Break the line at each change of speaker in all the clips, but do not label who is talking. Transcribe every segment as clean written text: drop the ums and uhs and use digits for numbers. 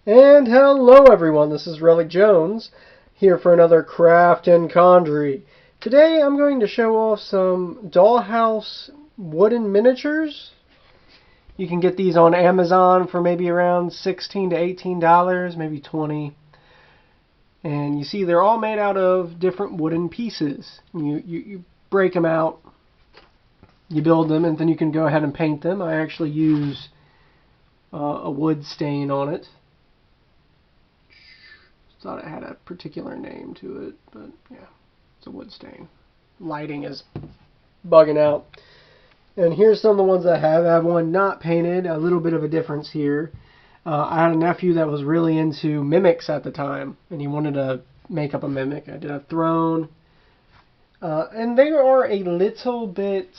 And hello everyone, this is Relic Jones, here for another craft and Cojury. Today I'm going to show off some dollhouse wooden miniatures. You can get these on Amazon for maybe around $16 to $18, maybe $20. And you see they're all made out of different wooden pieces. You break them out, you build them, and then you can go ahead and paint them. I actually use a wood stain on it. Thought it had a particular name to it, but yeah, it's a wood stain. Lighting is bugging out. And here's some of the ones I have. I have one not painted, a little bit of a difference here. I had a nephew that was really into mimics at the time, and he wanted to make up a mimic. I did a throne. And they are a little bit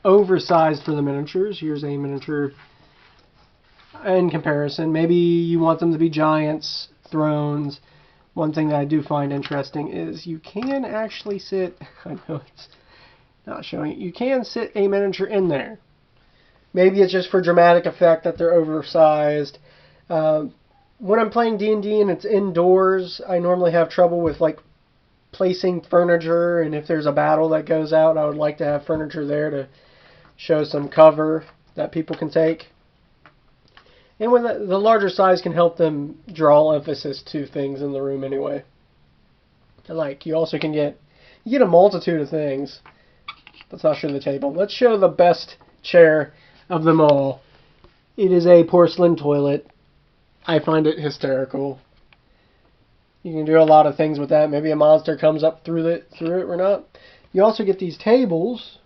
oversized for the miniatures. Here's a miniature in comparison. Maybe you want them to be giants, thrones. One thing that I do find interesting is you can actually sit, I know it's not showing it, you can sit a miniature in there. Maybe it's just for dramatic effect that they're oversized. When I'm playing D&D and it's indoors, I normally have trouble with like placing furniture, and if there's a battle that goes out, I would like to have furniture there to show some cover that people can take. And when the larger size can help them draw emphasis to things in the room anyway. Like, you also can get a multitude of things. Let's not show the table. Let's show the best chair of them all. It is a porcelain toilet. I find it hysterical. You can do a lot of things with that. Maybe a monster comes up through it or not. You also get these tables.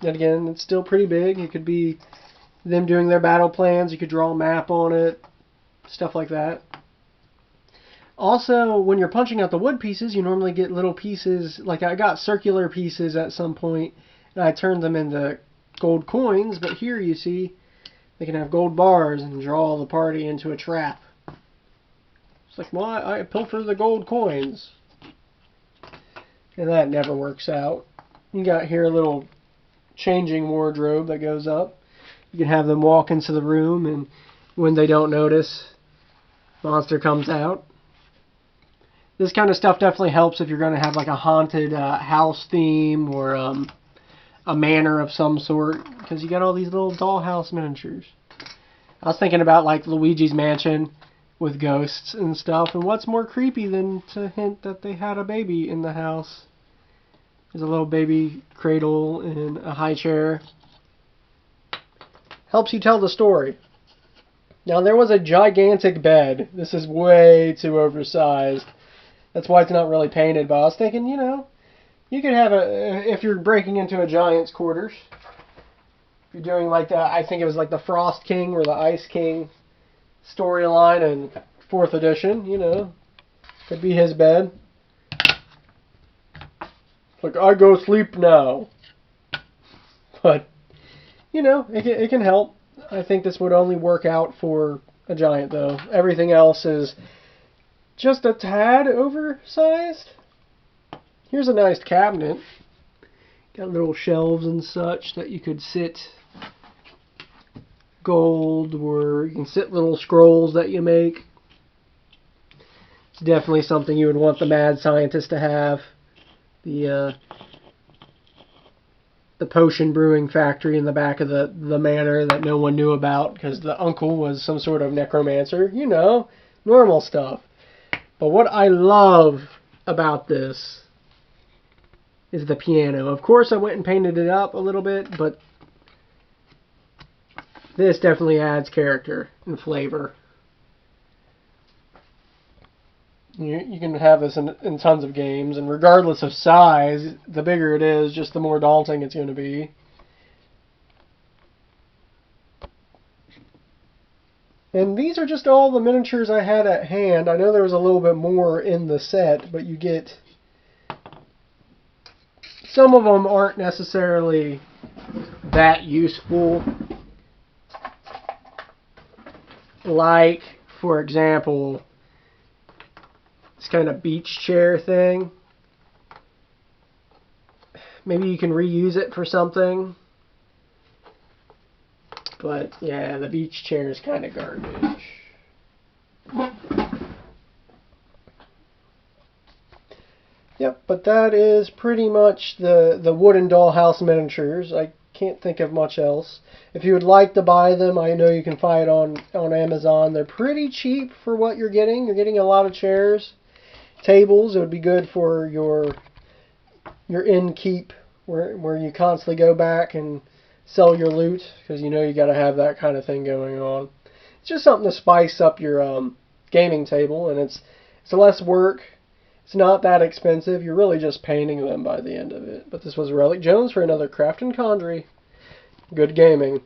And again, it's still pretty big. It could be them doing their battle plans. You could draw a map on it. Stuff like that. Also, when you're punching out the wood pieces, you normally get little pieces. Like I got circular pieces at some point, and I turned them into gold coins. But here you see they can have gold bars and draw the party into a trap. It's like, well, I pilfer the gold coins. And that never works out. You got here a little changing wardrobe that goes up. You can have them walk into the room, and when they don't notice, monster comes out. This kind of stuff definitely helps if you're going to have like a haunted house theme or a manor of some sort, because you got all these little dollhouse miniatures. I was thinking about like Luigi's Mansion with ghosts and stuff, and what's more creepy than to hint that they had a baby in the house? There's a little baby cradle and a high chair. Helps you tell the story. Now, there was a gigantic bed. This is way too oversized. That's why it's not really painted, but I was thinking, you could have if you're breaking into a giant's quarters, if you're doing like I think it was like the Frost King or the Ice King storyline in 4th edition, could be his bed. Like, I go sleep now. But, it can help. I think this would only work out for a giant, though. Everything else is just a tad oversized. Here's a nice cabinet. Got little shelves and such that you could sit gold, or you can sit little scrolls that you make. It's definitely something you would want the mad scientist to have. The potion brewing factory in the back of the manor that no one knew about because the uncle was some sort of necromancer. Normal stuff. But what I love about this is the piano. Of course, I went and painted it up a little bit, but this definitely adds character and flavor. You can have this in tons of games, and regardless of size, the bigger it is, just the more daunting it's going to be. And these are just all the miniatures I had at hand. I know there was a little bit more in the set, but you get... Some of them aren't necessarily that useful. Like, for example, this kind of beach chair thing. Maybe you can reuse it for something. But yeah, the beach chair is kind of garbage. Yep, but that is pretty much the wooden dollhouse miniatures. I can't think of much else. If you would like to buy them, I know you can find it on Amazon. They're pretty cheap for what you're getting. You're getting a lot of chairs, tables. It would be good for your in-keep, where you constantly go back and sell your loot, because you know you got to have that kind of thing going on. It's just something to spice up your gaming table, and it's less work. It's not that expensive. You're really just painting them by the end of it. But this was Relic Jones for another Craft and Conjury. Good gaming.